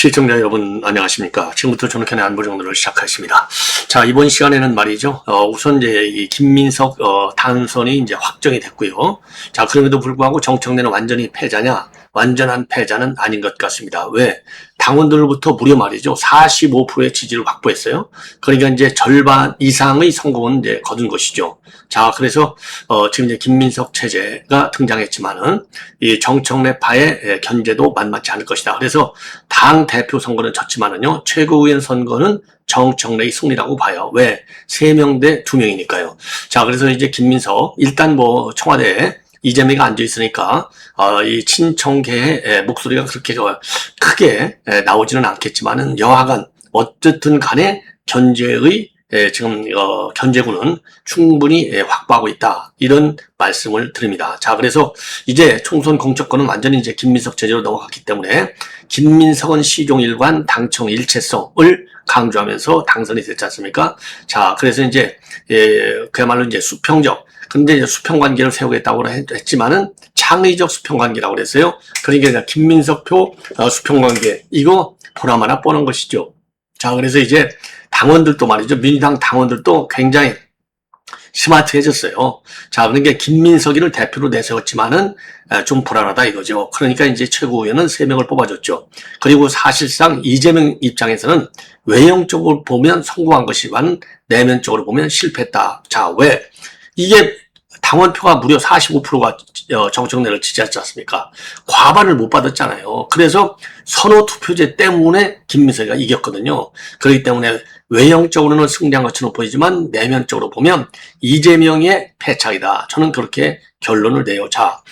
시청자 여러분 안녕하십니까. 지금부터 조능현의 안보정도를 시작하겠습니다. 자, 이번 시간에는 말이죠. 우선 이제 이 김민석 당선이 이제 확정이 됐고요. 자, 그럼에도 불구하고 정청래는 완전히 패자냐? 완전한 패자는 아닌 것 같습니다. 왜? 당원들로부터 무려 말이죠. 45%의 지지를 확보했어요. 그러니까 이제 절반 이상의 성공은 이제 거둔 것이죠. 자, 그래서 지금 이제 김민석 체제가 등장했지만은 이 정청래파의 견제도 만만치 않을 것이다. 그래서 당 대표 선거는 졌지만은요. 최고위원 선거는 정청래의 승리라고 봐요. 왜? 3명 대 2명이니까요. 자, 그래서 이제 김민석 일단 뭐 청와대에 이재명이가 앉아있으니까 이 친청계의 목소리가 그렇게 크게 나오지는 않겠지만은 여하간 어쨌든 간에 견제의 지금 견제구는 충분히 확보하고 있다. 이런 말씀을 드립니다. 자, 그래서 이제 총선 공천권은 완전히 이제 김민석 체제로 넘어갔기 때문에 김민석은 시종일관 당청 일체성을 강조하면서 당선이 됐지 않습니까? 자, 그래서 이제 그야말로 이제 수평적, 근데 이제 수평 관계를 세우겠다고 했지만은 창의적 수평 관계라고 그랬어요. 그러니까 김민석표 수평 관계, 이거 보나마나 뻔한 것이죠. 자, 그래서 이제 당원들도 말이죠. 민주당 당원들도 굉장히 스마트해졌어요. 자, 그러니까 김민석이를 대표로 내세웠지만은 좀 불안하다 이거죠. 그러니까 이제 최고위원은 3명을 뽑아줬죠. 그리고 사실상 이재명 입장에서는 외형적으로 보면 성공한 것이지만 내면적으로 보면 실패했다. 자, 왜? 이게 당원표가 무려 45%가 정청래를 지지하지 않습니까? 과반을 못 받았잖아요. 그래서 선호투표제 때문에 김민석이가 이겼거든요. 그렇기 때문에 외형적으로는 승리한 것처럼 보이지만 내면적으로 보면 이재명의 패착이다. 저는 그렇게 결론을 내요. 자,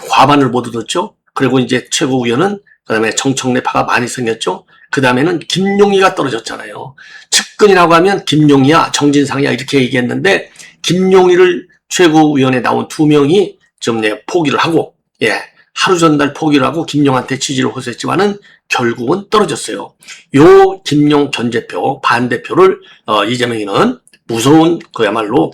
과반을 못 얻었죠. 그리고 이제 최고위원은 그다음에 정청래파가 많이 생겼죠. 그 다음에는 김용희가 떨어졌잖아요. 측근이라고 하면 김용희야, 정진상이야 이렇게 얘기했는데 김용희를 최고위원에 나온 2명이 좀 포기를 하고, 하루 전날 포기를 하고 김용한테 지지를 호소했지만은 결국은 떨어졌어요. 요 김용 견제표, 반대표를 이재명이는 무서운 그야말로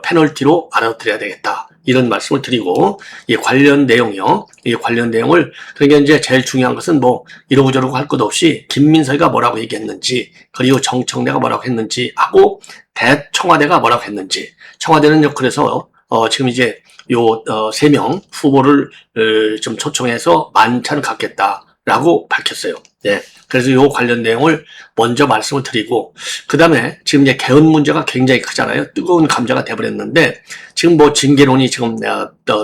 페널티로 알아들여야 되겠다. 이런 말씀을 드리고, 이 관련 내용이요. 이 관련 내용을, 그러니까 이제 제일 중요한 것은 뭐 이러고 저러고 할 것 없이 김민석이가 뭐라고 얘기했는지, 그리고 정청래가 뭐라고 했는지 하고 청와대가 뭐라고 했는지. 청와대는요, 그래서 지금 이제 요 3명 후보를 좀 초청해서 만찬을 갖겠다라고 밝혔어요. 네. 그래서 요 관련 내용을 먼저 말씀을 드리고, 그 다음에 지금 이제 개헌 문제가 굉장히 크잖아요. 뜨거운 감자가 돼버렸는데, 지금 뭐 징계론이 지금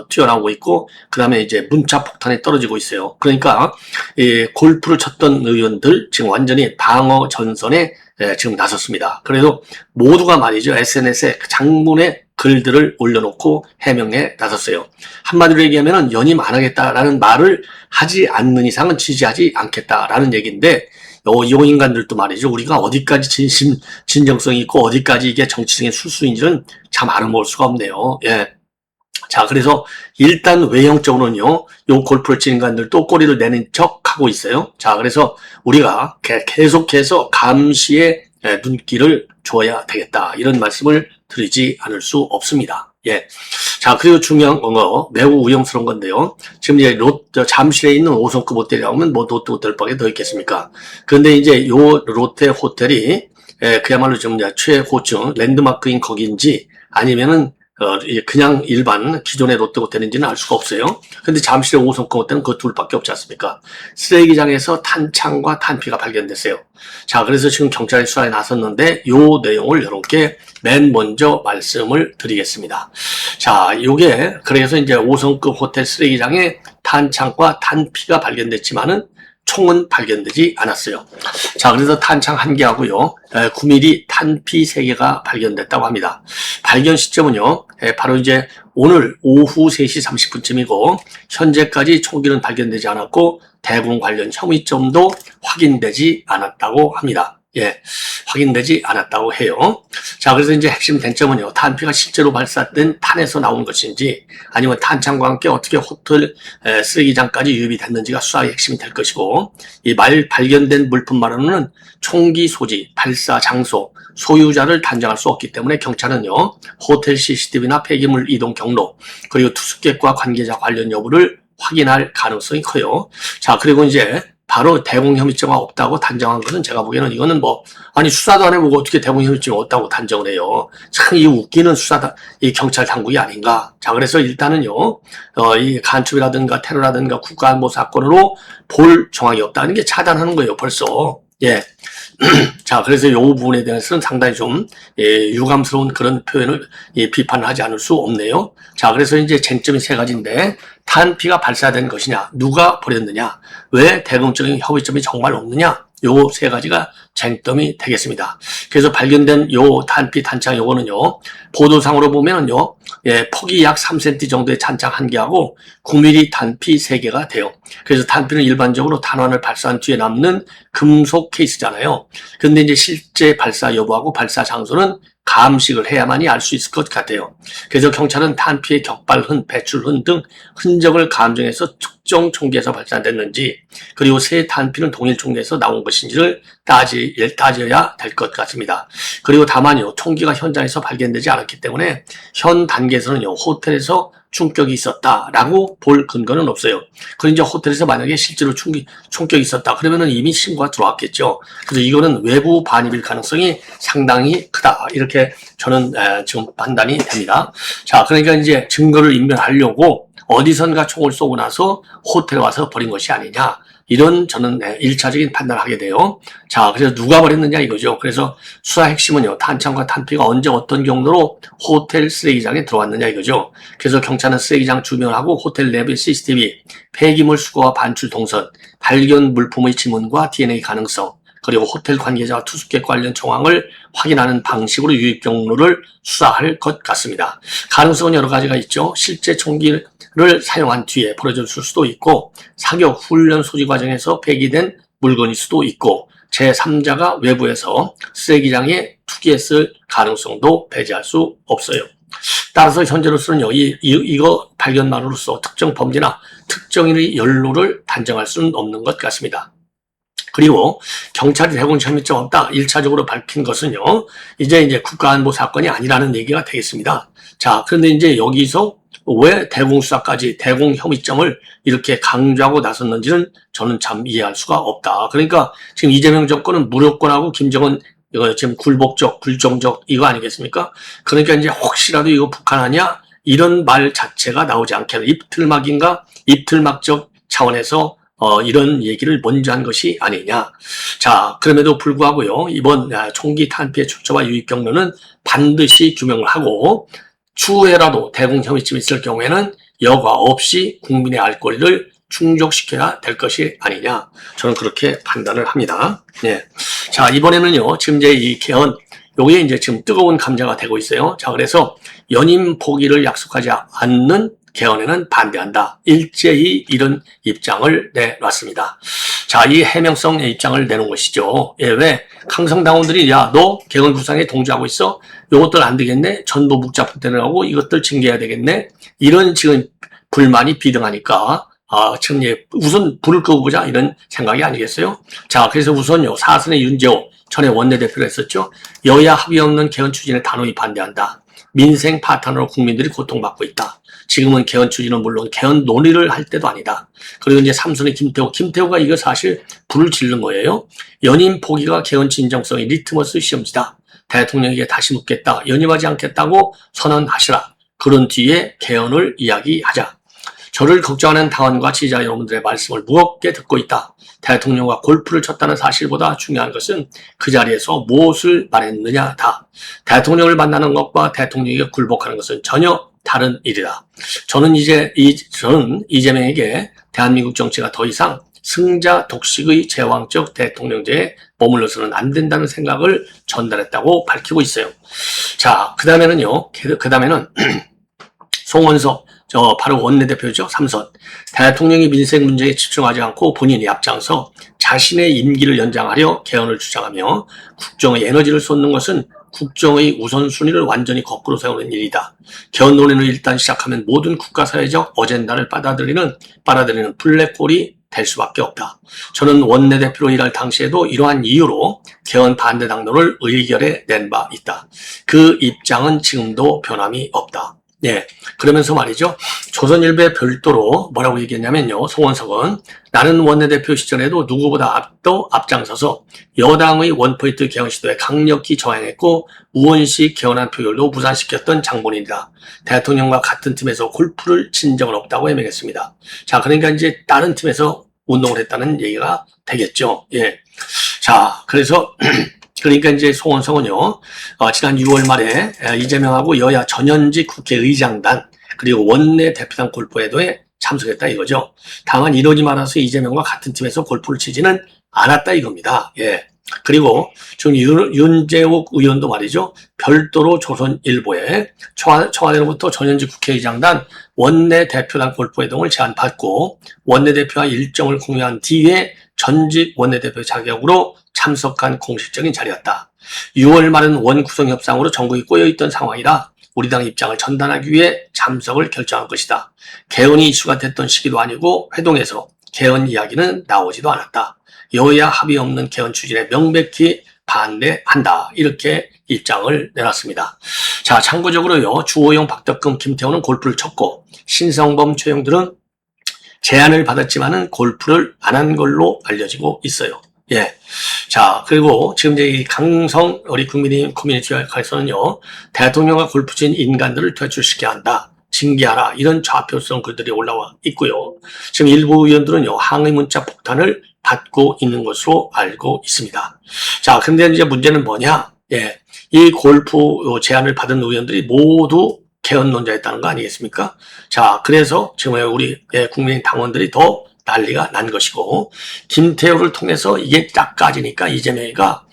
튀어나오고 있고, 그 다음에 이제 문자 폭탄이 떨어지고 있어요. 그러니까, 이 골프를 쳤던 의원들 지금 완전히 방어 전선에 지금 나섰습니다. 그래서 모두가 말이죠. SNS에 장문의 글들을 올려놓고 해명에 나섰어요. 한마디로 얘기하면 연임 안 하겠다라는 말을 하지 않는 이상은 지지하지 않겠다라는 얘기인데, 이 인간들도 말이죠. 우리가 어디까지 진정성이 있고 어디까지 이게 정치적인 술수인지는 참 알아먹을 수가 없네요. 예. 자, 그래서 일단 외형적으로는요, 요 골프를 치는 인간들도 꼬리를 내는 척 하고 있어요. 자, 그래서 우리가 계속해서 감시의 눈길을 줘야 되겠다. 이런 말씀을 드리지 않을 수 없습니다. 예. 자, 그리고 중요한 거, 매우 위험스러운 건데요. 지금 이제 잠실에 있는 5성급 호텔이라고 하면 뭐 롯데 호텔밖에 더 있겠습니까? 그런데 이제 요 롯데 호텔이 그야말로 좀 최고층 랜드마크인 거기인지 아니면은 그냥 일반 기존의 롯데 호텔인지는 알 수가 없어요. 근데 잠실의 5성급 호텔은 그 둘밖에 없지 않습니까? 쓰레기장에서 탄창과 탄피가 발견됐어요. 자, 그래서 지금 경찰이 수사에 나섰는데 요 내용을 여러분께 맨 먼저 말씀을 드리겠습니다. 자, 요게 그래서 이제 5성급 호텔 쓰레기장에 탄창과 탄피가 발견됐지만은 총은 발견되지 않았어요. 자, 그래서 탄창 1개하고요. 9mm 탄피 3개가 발견됐다고 합니다. 발견 시점은요. 바로 이제 오늘 오후 3시 30분쯤이고 현재까지 총기는 발견되지 않았고 대공 관련 혐의점도 확인되지 않았다고 합니다. 예, 확인되지 않았다고 해요. 자, 그래서 이제 핵심 쟁점은요, 탄피가 실제로 발사된 탄에서 나온 것인지, 아니면 탄창과 함께 어떻게 호텔 쓰레기장까지 유입이 됐는지가 수사의 핵심이 될 것이고, 이 발견된 물품만으로는 총기 소지, 발사 장소, 소유자를 단정할 수 없기 때문에 경찰은요, 호텔 CCTV나 폐기물 이동 경로, 그리고 투숙객과 관계자 관련 여부를 확인할 가능성이 커요. 자, 그리고 이제 바로 대공 혐의죄가 없다고 단정한 것은 제가 보기에는 이거는 아니 수사도 안 해보고 어떻게 대공 혐의죄가 없다고 단정을 해요. 참 이 웃기는 이 경찰 당국이 아닌가. 자, 그래서 일단은요, 이 간첩이라든가 테러라든가 국가안보 사건으로 볼 정황이 없다는 게 차단하는 거예요, 벌써. 예. 자, 그래서 이 부분에 대해서는 상당히 좀, 유감스러운 그런 표현을, 비판을 하지 않을 수 없네요. 자, 그래서 이제 쟁점이 세 가지인데, 탄피가 발사된 것이냐, 누가 버렸느냐, 왜 대공적인 협의점이 정말 없느냐, 요 세 가지가 쟁점이 되겠습니다. 그래서 발견된 요 탄피 탄창 요거는요, 보도상으로 보면은요, 폭이 약 3cm 정도의 탄창 1개하고 9mm 탄피 3개가 돼요. 그래서 탄피는 일반적으로 탄환을 발사한 뒤에 남는 금속 케이스잖아요. 근데 이제 실제 발사 여부하고 발사 장소는 감식을 해야만이 알 수 있을 것 같아요. 그래서 경찰은 탄피의 격발흔, 배출흔 등 흔적을 감정해서 특정 총기에서 발사됐는지, 그리고 새 탄피는 동일 총기에서 나온 것인지를 따져야 될 것 같습니다. 그리고 다만요, 총기가 현장에서 발견되지 않았기 때문에 현 단계에서는요, 호텔에서 충격이 있었다라고 볼 근거는 없어요. 그리고 이제 호텔에서 만약에 실제로 총격이 있었다 그러면은 이미 신고가 들어왔겠죠. 그래서 이거는 외부 반입일 가능성이 상당히 크다. 이렇게 저는 지금 판단이 됩니다. 자, 그러니까 이제 증거를 인멸하려고 어디선가 총을 쏘고 나서 호텔에 와서 버린 것이 아니냐. 이런 저는 1차적인 판단을 하게 돼요. 자, 그래서 누가 버렸느냐 이거죠. 그래서 수사 핵심은요, 탄창과 탄피가 언제 어떤 경로로 호텔 쓰레기장에 들어왔느냐 이거죠. 그래서 경찰은 쓰레기장 주변을 하고 호텔 내부의 CCTV, 폐기물 수거와 반출 동선, 발견 물품의 지문과 DNA 가능성, 그리고 호텔 관계자와 투숙객 관련 정황을 확인하는 방식으로 유입 경로를 수사할 것 같습니다. 가능성은 여러 가지가 있죠. 실제 총기를 사용한 뒤에 버려졌을 수도 있고, 사격 훈련 소지 과정에서 폐기된 물건일 수도 있고, 제3자가 외부에서 쓰레기장에 투기했을 가능성도 배제할 수 없어요. 따라서 현재로서는요, 이거 발견만으로서 특정 범죄나 특정인의 연루를 단정할 수는 없는 것 같습니다. 그리고 경찰이 대공 혐의점 없다 1차적으로 밝힌 것은요, 이제 국가안보 사건이 아니라는 얘기가 되겠습니다. 자, 그런데 이제 여기서 왜 대공수사까지 대공 혐의점을 이렇게 강조하고 나섰는지는 저는 참 이해할 수가 없다. 그러니까 지금 이재명 정권은 무력권하고 김정은 이거 지금 굴복적, 불정적 이거 아니겠습니까? 그러니까 이제 혹시라도 이거 북한 아니야? 이런 말 자체가 나오지 않게 입틀막적 차원에서 이런 얘기를 먼저 한 것이 아니냐. 자, 그럼에도 불구하고요, 이번 총기 탄피의 출처와 유입 경로는 반드시 규명을 하고, 추후에라도 대공 혐의점이 있을 경우에는 여과 없이 국민의 알 권리를 충족시켜야 될 것이 아니냐. 저는 그렇게 판단을 합니다. 예. 자, 이번에는요, 지금 이제 이 개헌, 요게 이제 지금 뜨거운 감자가 되고 있어요. 자, 그래서 연임 포기를 약속하지 않는 개헌에는 반대한다. 일제히 이런 입장을 내놨습니다. 자, 이 해명성 입장을 내놓은 것이죠. 예, 왜? 강성당원들이, 야, 너 개헌 구상에 동조하고 있어? 요것들 안 되겠네? 전부 묵자품 때려가고 이것들 징계해야 되겠네? 이런 지금 불만이 비등하니까, 참, 우선 불을 끄고 보자. 이런 생각이 아니겠어요? 자, 그래서 우선요, 사선의 윤재호 전에 원내대표가 했었죠. 여야 합의 없는 개헌 추진에 단호히 반대한다. 민생 파탄으로 국민들이 고통받고 있다. 지금은 개헌 추진은 물론 개헌 논의를 할 때도 아니다. 그리고 이제 삼선의 김태호가 이거 사실 불을 지른 거예요. 연임 포기가 개헌 진정성의 리트머스 시험지다. 대통령에게 다시 묻겠다. 연임하지 않겠다고 선언하시라. 그런 뒤에 개헌을 이야기하자. 저를 걱정하는 당원과 지지자 여러분들의 말씀을 무겁게 듣고 있다. 대통령과 골프를 쳤다는 사실보다 중요한 것은 그 자리에서 무엇을 말했느냐다. 대통령을 만나는 것과 대통령에게 굴복하는 것은 전혀 다른 일이다. 저는 이재명에게 대한민국 정치가 더 이상 승자 독식의 제왕적 대통령제에 머물러서는 안 된다는 생각을 전달했다고 밝히고 있어요. 자, 그 다음에는 송원석, 바로 원내대표죠. 삼선. 대통령이 민생 문제에 집중하지 않고 본인이 앞장서 자신의 임기를 연장하려 개헌을 주장하며 국정의 에너지를 쏟는 것은 국정의 우선순위를 완전히 거꾸로 세우는 일이다. 개헌 논의를 일단 시작하면 모든 국가사회적 어젠다를 빨아들이는 블랙홀이 될 수밖에 없다. 저는 원내대표로 일할 당시에도 이러한 이유로 개헌 반대 당론을 의결에 낸 바 있다. 그 입장은 지금도 변함이 없다. 예. 그러면서 말이죠. 조선일보에 별도로 뭐라고 얘기했냐면요. 송원석은 나는 원내대표 시절에도 누구보다 앞장서서 여당의 원포인트 개헌 시도에 강력히 저항했고 우원식 개헌안 표결도 무산시켰던 장본인이다. 대통령과 같은 팀에서 골프를 친 적은 없다고 해명했습니다. 자, 그러니까 이제 다른 팀에서 운동을 했다는 얘기가 되겠죠. 예. 자, 그래서 그러니까 이제 송원석은요, 지난 6월 말에 이재명하고 여야 전현직 국회의장단 그리고 원내대표단 골프회도에 참석했다 이거죠. 다만 이러지 말아서 이재명과 같은 팀에서 골프를 치지는 않았다 이겁니다. 예. 그리고 지금 윤재욱 의원도 말이죠. 별도로 조선일보에 청와대로부터 전현직 국회의장단 원내대표단 골프회동을 제안받고 원내대표와 일정을 공유한 뒤에 전직 원내대표 자격으로 참석한 공식적인 자리였다. 6월 말은 원구성 협상으로 전국이 꼬여있던 상황이라 우리 당 입장을 전달하기 위해 참석을 결정한 것이다. 개헌이 이슈가 됐던 시기도 아니고 회동에서 개헌 이야기는 나오지도 않았다. 여야 합의 없는 개헌 추진에 명백히 반대한다. 이렇게 입장을 내놨습니다. 자, 참고적으로요. 주호영, 박덕금, 김태호는 골프를 쳤고 신성범, 최영들은 제안을 받았지만은 골프를 안 한 걸로 알려지고 있어요. 예. 자, 그리고 지금 이제 이 강성 우리 국민의힘 커뮤니티에서는요, 대통령과 골프 친 인간들을 퇴출시켜야 한다. 징계하라. 이런 좌표성 글들이 올라와 있고요. 지금 일부 의원들은요, 항의 문자 폭탄을 받고 있는 것으로 알고 있습니다. 자, 근데 이제 문제는 뭐냐? 예. 이 골프 제안을 받은 의원들이 모두 개헌론자였다는 거 아니겠습니까? 자, 그래서 지금 우리 국민의 당원들이 더 난리가 난 것이고, 김태호를 통해서 이게 딱 까지니까 이재명이가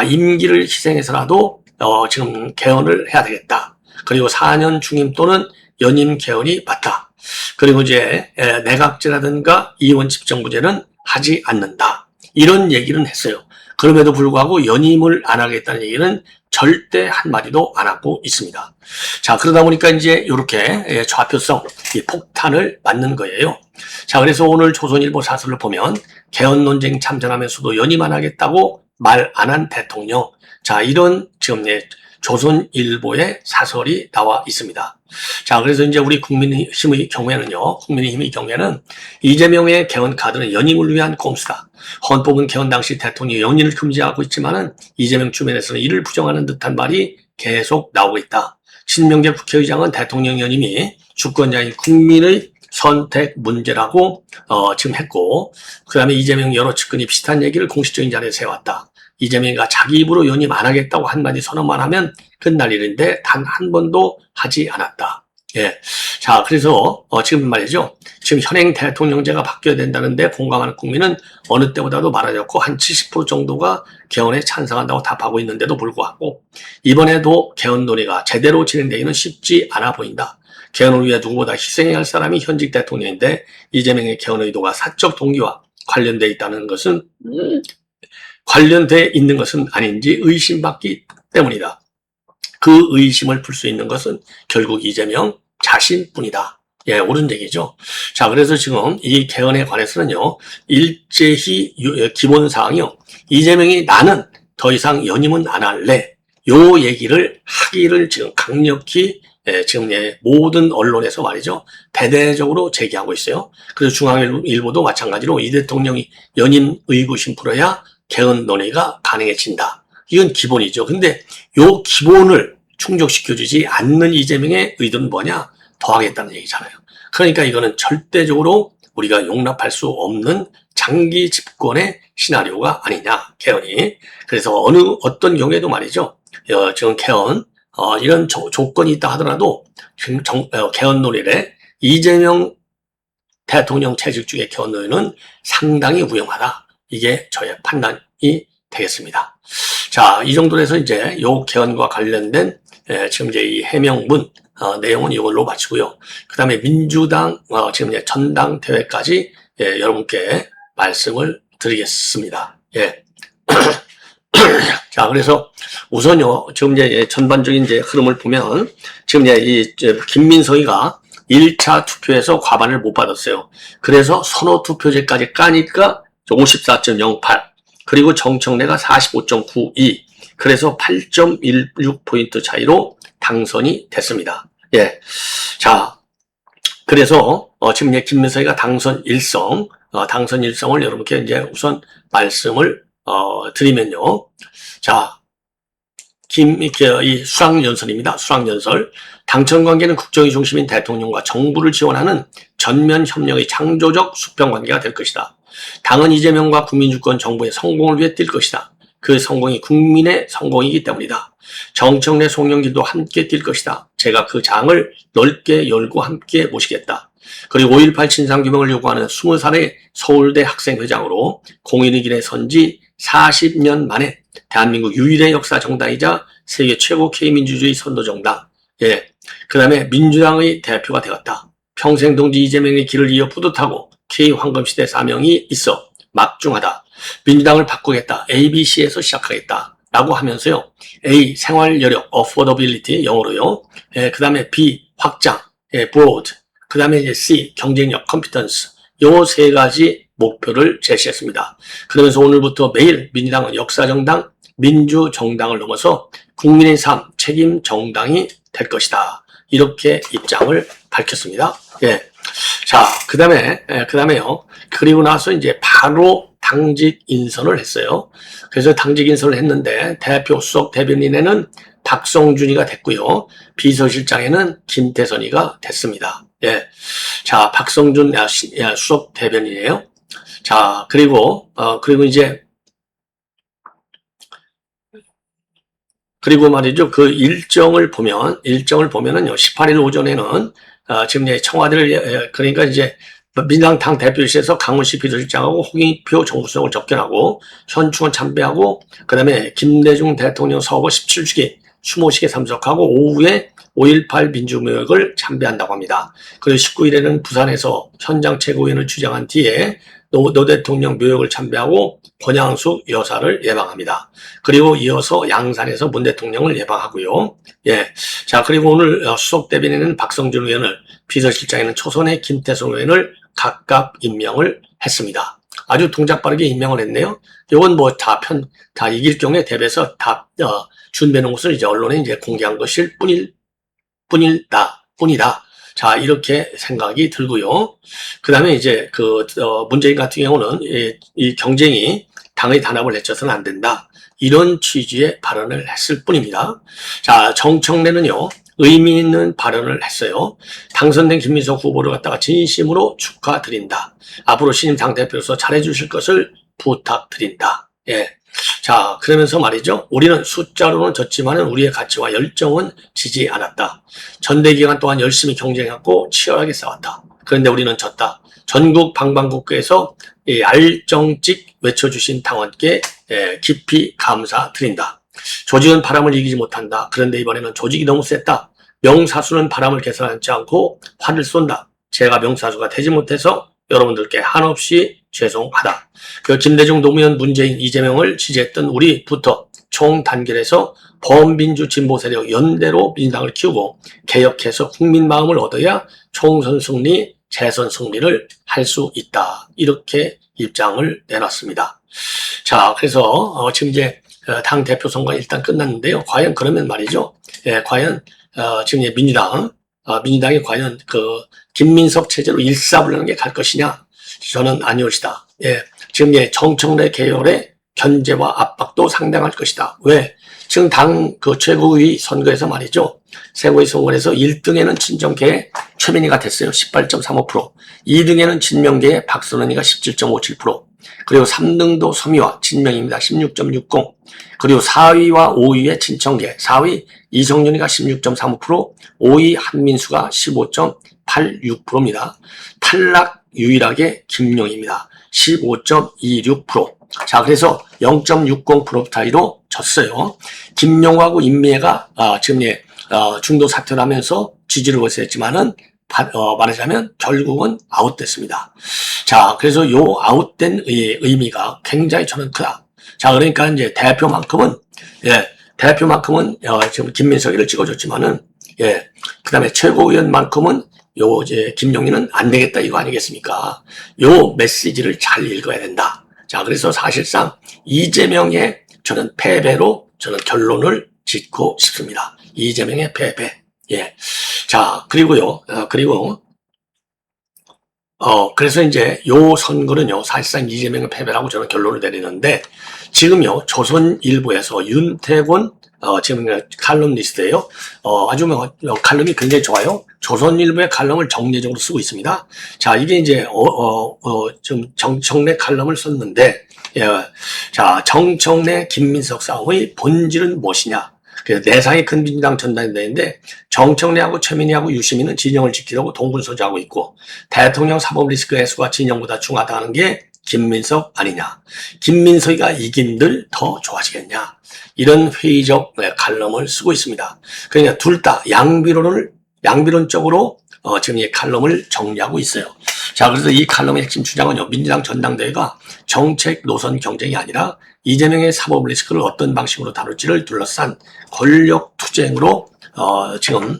임기를 희생해서라도 지금 개헌을 해야 되겠다. 그리고 4년 중임 또는 연임 개헌이 맞다. 그리고 이제 내각제라든가 이원 집정부제는 하지 않는다. 이런 얘기는 했어요. 그럼에도 불구하고 연임을 안 하겠다는 얘기는 절대 한마디도 안 하고 있습니다. 자, 그러다 보니까 이제 이렇게 좌표성, 이 폭탄을 맞는 거예요. 자, 그래서 오늘 조선일보 사설을 보면 개헌 논쟁 참전하면서도 연임 안 하겠다고 말 안 한 대통령. 자, 이런 지금 조선일보의 사설이 나와 있습니다. 자, 그래서 이제 우리 국민의힘의 경우에는 이재명의 개헌 카드는 연임을 위한 꼼수다. 헌법은 개헌 당시 대통령이 연임을 금지하고 있지만은 이재명 주변에서는 이를 부정하는 듯한 말이 계속 나오고 있다. 신명재 국회의장은 대통령 연임이 주권자인 국민의 선택 문제라고 지금 했고, 그 다음에 이재명 여러 측근이 비슷한 얘기를 공식적인 자리에서 해왔다. 이재명이가 자기 입으로 연임 안 하겠다고 한마디 선언만 하면 끝날 일인데 단 한 번도 하지 않았다. 예. 자, 그래서 지금 말이죠. 지금 현행 대통령제가 바뀌어야 된다는데 공감하는 국민은 어느 때보다도 많아졌고 한 70% 정도가 개헌에 찬성한다고 답하고 있는데도 불구하고 이번에도 개헌 논의가 제대로 진행되기는 쉽지 않아 보인다. 개헌을 위해 누구보다 희생해야 할 사람이 현직 대통령인데 이재명의 개헌 의도가 사적 동기와 관련돼 있다는 것은 관련돼 있는 것은 아닌지 의심받기 때문이다. 그 의심을 풀 수 있는 것은 결국 이재명 자신뿐이다. 예, 옳은 얘기죠. 자, 그래서 지금 이 개헌에 관해서는요, 일제히 기본사항이요, 이재명이 나는 더 이상 연임은 안 할래. 요 얘기를 하기를 지금 강력히 지금 모든 언론에서 말이죠, 대대적으로 제기하고 있어요. 그래서 중앙일보도 마찬가지로 이 대통령이 연임 의구심 풀어야 개헌 논의가 가능해진다. 이건 기본이죠. 근데 요 기본을 충족시켜주지 않는 이재명의 의도는 뭐냐? 더 하겠다는 얘기잖아요. 그러니까 이거는 절대적으로 우리가 용납할 수 없는 장기 집권의 시나리오가 아니냐, 개헌이. 그래서 어떤 경우에도 말이죠. 지금 개헌, 이런 조건이 있다 하더라도 개헌 논의를 이재명 대통령 채직 중에 개헌 논의는 상당히 위험하다. 이게 저의 판단이 되겠습니다. 자, 이 정도로 해서 이제 요 개헌과 관련된 지금 이제 이 해명문 내용은 이걸로 마치고요. 그 다음에 민주당 지금 이제 전당대회까지 여러분께 말씀을 드리겠습니다. 예. 자, 그래서 우선요, 지금 이제 전반적인 이제 흐름을 보면 지금 이제 김민석이가 1차 투표에서 과반을 못 받았어요. 그래서 선호 투표제까지 까니까 54.08. 그리고 정청래가 45.92. 그래서 8.16포인트 차이로 당선이 됐습니다. 예. 자, 그래서, 지금 이제 김민석이가 당선 일성, 당선 일성을 여러분께 이제 우선 말씀을, 드리면요. 자, 이 수락연설입니다. 수락연설. 당천 관계는 국정의 중심인 대통령과 정부를 지원하는 전면 협력의 창조적 수평 관계가 될 것이다. 당은 이재명과 국민주권 정부의 성공을 위해 뛸 것이다. 그 성공이 국민의 성공이기 때문이다. 정청래, 송영길도 함께 뛸 것이다. 제가 그 장을 넓게 열고 함께 모시겠다. 그리고 5.18 진상규명을 요구하는 20살의 서울대 학생회장으로 공인의 길에 선지 40년 만에 대한민국 유일의 역사 정당이자 세계 최고 K민주주의 선도정당, 예, 그 다음에 민주당의 대표가 되었다. 평생 동지 이재명의 길을 이어 뿌듯하고 K황금시대 사명이 있어 막중하다. 민주당을 바꾸겠다. ABC에서 시작하겠다. 라고 하면서요. A. 생활여력, affordability, 영어로요. 예, 그 다음에 B. 확장, 예, broad. 그 다음에 이제 C. 경쟁력, competence. 요 세 가지 목표를 제시했습니다. 그러면서 오늘부터 매일 민주당은 역사정당, 민주정당을 넘어서 국민의 삶, 책임 정당이 될 것이다. 이렇게 입장을 밝혔습니다. 예. 자, 그다음에요. 그리고 나서 이제 바로 당직 인선을 했어요. 그래서 당직 인선을 했는데 대표 수석 대변인에는 박성준이가 됐고요. 비서실장에는 김태선이가 됐습니다. 예. 자, 박성준 수석 대변인이에요. 자, 그리고 말이죠. 그 일정을 보면은요, 18일 오전에는, 지금 이제 청와대를, 그러니까 이제 민주당 당 대표실에서 강훈식 비서실장하고 홍익표 정부수석을 접견하고, 현충원 참배하고, 그 다음에 김대중 대통령 서거 17주기 추모식에 참석하고, 오후에 5.18 민주묘역을 참배한다고 합니다. 그리고 19일에는 부산에서 현장 최고위원을 주장한 뒤에 노 대통령 묘역을 참배하고 권양숙 여사를 예방합니다. 그리고 이어서 양산에서 문 대통령을 예방하고요. 예. 자, 그리고 오늘 수석 대변인은 박성준 의원을, 비서실장에는 초선의 김태성 의원을 각각 임명을 했습니다. 아주 동작 빠르게 임명을 했네요. 이건 뭐 다 이길 경우에 대비해서 준비해 놓은 것을 이제 언론에 이제 공개한 것일 뿐이다. 자, 이렇게 생각이 들고요. 그 다음에 이제 문재인 같은 경우는 이 경쟁이 당의 단합을 해쳐서는 안 된다. 이런 취지의 발언을 했을 뿐입니다. 자, 정청래는요, 의미 있는 발언을 했어요. 당선된 김민석 후보를 갖다가 진심으로 축하드린다. 앞으로 신임 당대표로서 잘해주실 것을 부탁드린다. 예. 자, 그러면서 말이죠. 우리는 숫자로는 졌지만은 우리의 가치와 열정은 지지 않았다. 전대 기간 동안 열심히 경쟁했고 치열하게 싸웠다. 그런데 우리는 졌다. 전국 방방곡곡에서 알정직 외쳐주신 당원께 깊이 감사드린다. 조직은 바람을 이기지 못한다. 그런데 이번에는 조직이 너무 셌다. 명사수는 바람을 계산하지 않고 화를 쏜다. 제가 명사수가 되지 못해서 여러분들께 한없이 죄송하다. 그 김대중, 노무현, 문재인, 이재명을 지지했던 우리부터 총단결해서 범민주 진보 세력 연대로 민주당을 키우고 개혁해서 국민 마음을 얻어야 총선 승리, 재선 승리를 할 수 있다. 이렇게 입장을 내놨습니다. 자, 그래서 지금 이제 당 대표 선거가 일단 끝났는데요. 과연 그러면 말이죠. 과연 지금 이제 민주당이 과연 김민석 체제로 일사불란한 게 갈 것이냐? 저는 아니올시다. 예, 지금 정청래 계열의 견제와 압박도 상당할 것이다. 왜? 지금 당 최고위 선거에서 말이죠. 최고위 선거에서 1등에는 친정계의 최민희가 됐어요. 18.35%. 2등에는 진명계의 박선원이가 17.57%. 그리고 3등도 서미와 진명입니다. 16.60. 그리고 4위와 5위의 친청계. 4위 이성윤이가 16.35%. 5위 한민수가 15.86%입니다. 탈락 유일하게 김용입니다. 15.26%. 자, 그래서 0.60% 차이로 졌어요. 김용하고 임미애가 지금 중도 사퇴를 하면서 지지를 거스했지만은 말하자면 결국은 아웃됐습니다. 자, 그래서 요 아웃된 의미가 굉장히 저는 크다. 자, 그러니까 이제 대표만큼은 지금 김민석이를 찍어줬지만은 그다음에 최고위원만큼은 김용희는 안 되겠다 이거 아니겠습니까? 요 메시지를 잘 읽어야 된다. 자, 그래서 사실상 이재명의 저는 패배로 저는 결론을 짓고 싶습니다. 이재명의 패배. 예. 자, 그리고요, 그래서 이제 요 선거는요, 사실상 이재명의 패배라고 저는 결론을 내리는데, 지금요, 조선일보에서 윤태곤, 지금 칼럼니스트예요. 아주 칼럼이 굉장히 좋아요. 조선일보의 칼럼을 정례적으로 쓰고 있습니다. 자, 이게 이제, 좀 정청래 칼럼을 썼는데, 예, 자, 정청래 김민석 싸움의 본질은 무엇이냐? 그래서 내상이 큰 민주당 전당대회인데 정청래하고 최민희하고 유시민은 진영을 지키려고 동분서주하고 있고 대통령 사법 리스크 해소가 진영보다 중하다는 게 김민석 아니냐. 김민석이가 이긴들 더 좋아지겠냐. 이런 회의적 칼럼을 쓰고 있습니다. 그러니까 둘 다 양비론적으로 지금 이 칼럼을 정리하고 있어요. 자, 그래서 이 칼럼의 핵심 주장은요, 민주당 전당대회가 정책 노선 경쟁이 아니라 이재명의 사법 리스크를 어떤 방식으로 다룰지를 둘러싼 권력 투쟁으로 지금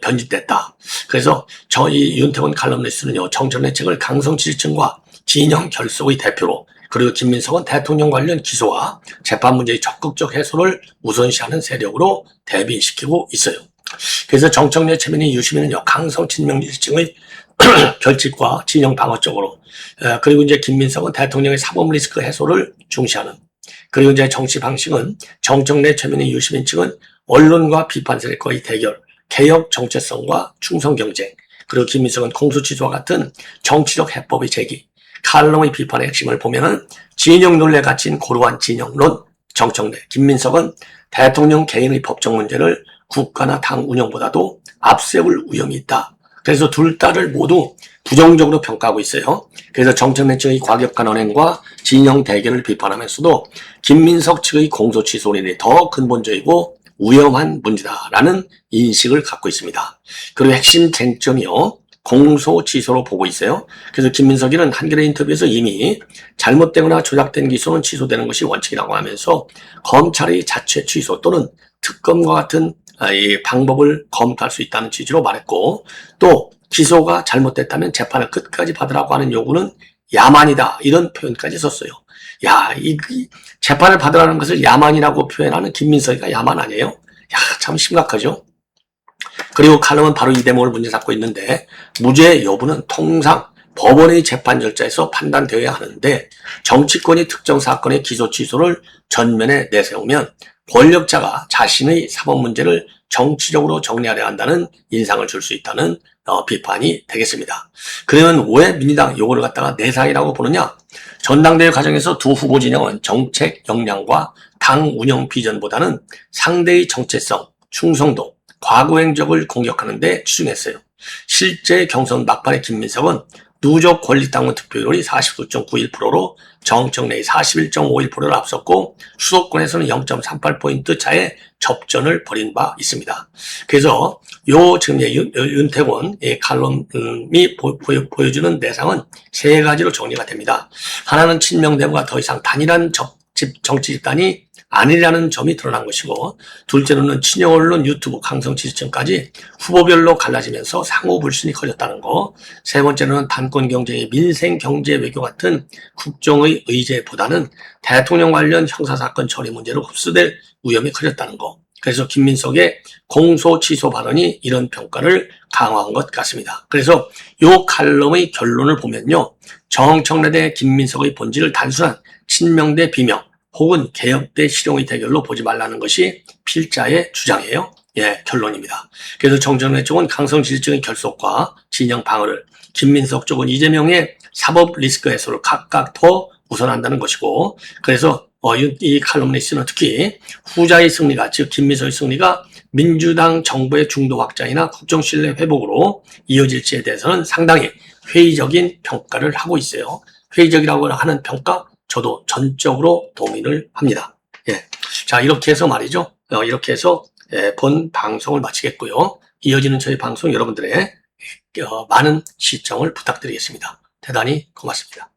변질됐다. 그래서 저희 윤태곤 칼럼니스트는요, 정청래 측을 강성 지지층과 진영 결속의 대표로, 그리고 김민석은 대통령 관련 기소와 재판 문제의 적극적 해소를 우선시하는 세력으로 대비시키고 있어요. 그래서 정청래, 최민희, 유시민은요, 강성 친명 지지층의 결집과 진영 방어 쪽으로, 그리고 이제 김민석은 대통령의 사법 리스크 해소를 중시하는, 그리고 이제 정치 방식은 정청래, 최민희, 유시민 측은 언론과 비판 세력과의 대결, 개혁 정체성과 충성 경쟁, 그리고 김민석은 공소취소와 같은 정치적 해법의 제기, 칼럼의 비판의 핵심을 보면은 진영 논리에 갇힌 고루한 진영론, 정청래, 김민석은 대통령 개인의 법적 문제를 국가나 당 운영보다도 앞세울 위험이 있다. 그래서 둘 다를 모두 부정적으로 평가하고 있어요. 그래서 정청래 측의 과격한 언행과 진영 대결을 비판하면서도 김민석 측의 공소 취소론이 더 근본적이고 위험한 문제다라는 인식을 갖고 있습니다. 그리고 핵심 쟁점이요, 공소 취소로 보고 있어요. 그래서 김민석이는 한겨레 인터뷰에서 이미 잘못되거나 조작된 기소는 취소되는 것이 원칙이라고 하면서 검찰의 자체 취소 또는 특검과 같은 이 방법을 검토할 수 있다는 취지로 말했고, 또 기소가 잘못됐다면 재판을 끝까지 받으라고 하는 요구는 야만이다, 이런 표현까지 썼어요. 야, 이 재판을 받으라는 것을 야만이라고 표현하는 김민석이가 야만 아니에요? 야, 참 심각하죠. 그리고 칼럼은 바로 이 대목을 문제 삼고 있는데, 무죄 여부는 통상 법원의 재판 절차에서 판단되어야 하는데 정치권이 특정 사건의 기소 취소를 전면에 내세우면 권력자가 자신의 사법 문제를 정치적으로 정리하려 한다는 인상을 줄 수 있다는 비판이 되겠습니다. 그러면 왜 민주당 요거를 갖다가 내상이라고 보느냐? 전당대회 과정에서 두 후보 진영은 정책 역량과 당 운영 비전보다는 상대의 정체성, 충성도, 과거 행적을 공격하는 데 치중했어요. 실제 경선 막판의 김민석은 누적 권리당원 득표율이 49.91%로 정청래의 41.51%를 앞섰고 수도권에서는 0.38포인트 차의 접전을 벌인 바 있습니다. 그래서 지금 윤태곤 칼럼이 보여주는 내상은 세 가지로 정리가 됩니다. 하나는 친명대부가 더 이상 단일한 정치 집단이 아니라는 점이 드러난 것이고, 둘째로는 친여 언론, 유튜브, 강성 지지층까지 후보별로 갈라지면서 상호 불신이 커졌다는 거, 세 번째로는 단권 경쟁의 민생 경제 외교 같은 국정의 의제보다는 대통령 관련 형사사건 처리 문제로 흡수될 위험이 커졌다는 거. 그래서 김민석의 공소 취소 발언이 이런 평가를 강화한 것 같습니다. 그래서 이 칼럼의 결론을 보면요, 정청래 대 김민석의 본질을 단순한 친명 대 비명 혹은 개혁 대 실용의 대결로 보지 말라는 것이 필자의 주장이에요. 예, 결론입니다. 그래서 정청래 쪽은 강성 지지층의 결속과 진영 방어를, 김민석 쪽은 이재명의 사법 리스크 해소를 각각 더 우선한다는 것이고, 그래서 이 칼럼니스트는 특히 후자의 승리가, 즉 김민석의 승리가 민주당 정부의 중도 확장이나 국정 신뢰 회복으로 이어질지에 대해서는 상당히 회의적인 평가를 하고 있어요. 회의적이라고 하는 평가, 저도 전적으로 동의를 합니다. 예. 자, 이렇게 해서 말이죠. 이렇게 해서 본 방송을 마치겠고요. 이어지는 저희 방송 여러분들의 많은 시청을 부탁드리겠습니다. 대단히 고맙습니다.